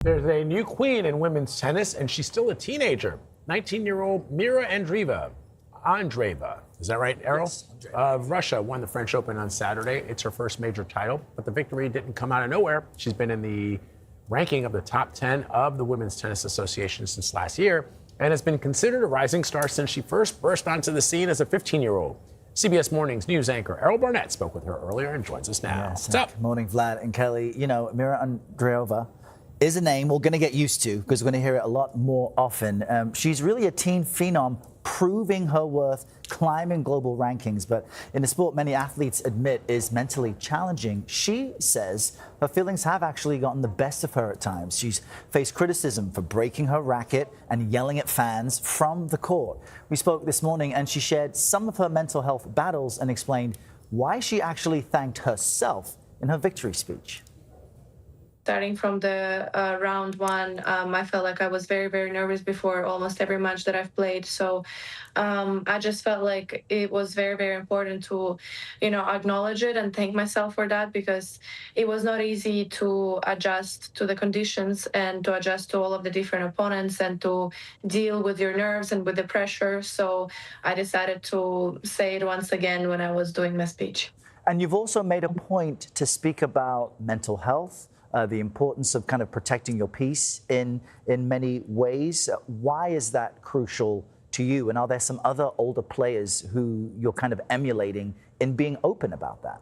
There's a new queen in women's tennis, and she's still a teenager. 19-year-old Mirra Andreeva. Is that right, Errol? Yes, of Russia won the French Open on Saturday. It's her first major title, but the victory didn't come out of nowhere. She's been in the ranking of the top 10 of the Women's Tennis Association since last year and has been considered a rising star since she first burst onto the scene as a 15-year-old. CBS Morning's news anchor Errol Barnett spoke with her earlier and joins us now. Yes. What's up? Morning, Vlad and Kelly. You know, Mirra Andreeva is a name we're going to get used to because we're going to hear it a lot more often. She's really a teen phenom, proving her worth, climbing global rankings. But in a sport many athletes admit is mentally challenging, she says her feelings have actually gotten the best of her at times. She's faced criticism for breaking her racket and yelling at fans from the court. We spoke this morning and she shared some of her mental health battles and explained why she actually thanked herself in her victory speech. Starting from the round one, I felt like I was very, very nervous before almost every match that I've played. So I just felt like it was very, very important to, acknowledge it and thank myself for that, because it was not easy to adjust to the conditions and to adjust to all of the different opponents and to deal with your nerves and with the pressure. So I decided to say it once again when I was doing my speech. And you've also made a point to speak about mental health, the importance of kind of protecting your peace in many ways. Why is that crucial to you? And are there some other older players who you're kind of emulating in being open about that?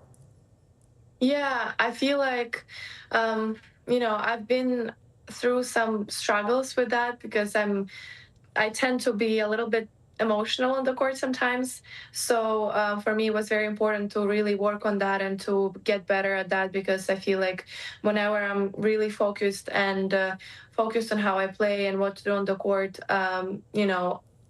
Yeah, I feel like, I've been through some struggles with that because I tend to be a little bit emotional on the court sometimes. So for me, it was very important to really work on that and to get better at that, because I feel like whenever I'm really focused and focused on how I play and what to do on the court,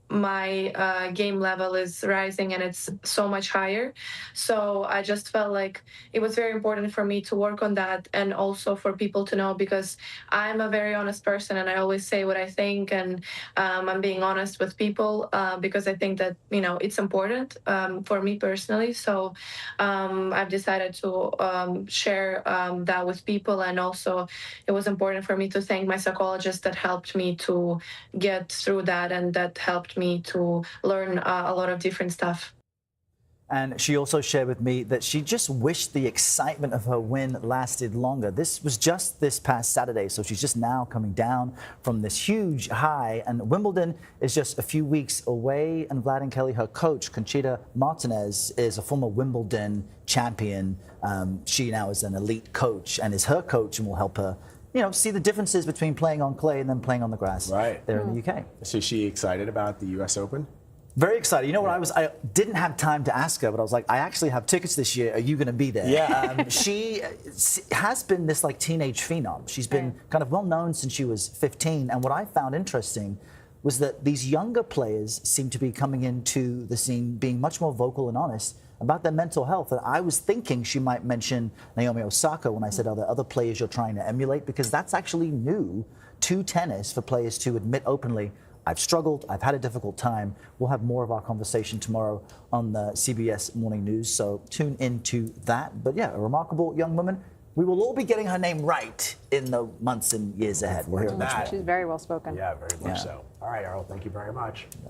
my game level is rising and it's so much higher. So I just felt like it was very important for me to work on that, and also for people to know, because I'm a very honest person and I always say what I think, and I'm being honest with people because I think that, it's important for me personally. So I've decided to share that with people, and also it was important for me to thank my psychologist that helped me to get through that and that helped me to learn a lot of different stuff. And she also shared with me that she just wished the excitement of her win lasted longer. This was just this past Saturday, so she's just now coming down from this huge high. And Wimbledon is just a few weeks away. And Vlad and Kelly, her coach, Conchita Martinez, is a former Wimbledon champion. She now is an elite coach and is her coach and will help her see the differences between playing on clay and then playing on the grass there in the UK. So is she excited about the U.S. Open? Very excited. You know what, I didn't have time to ask her, but I was like, I actually have tickets this year. Are you going to be there? Yeah. She has been this teenage phenom. She's been kind of well known since she was 15. And what I found interesting was that these younger players seem to be coming into the scene being much more vocal and honest about their mental health. And I was thinking she might mention Naomi Osaka when I said, are there other players you're trying to emulate? Because that's actually new to tennis for players to admit openly, I've struggled, I've had a difficult time. We'll have more of our conversation tomorrow on the CBS Morning News, so tune into that. But yeah, a remarkable young woman. We will all be getting her name right in the months and years ahead. She's She's very well spoken. Yeah, very much so. All right, Errol, thank you very much.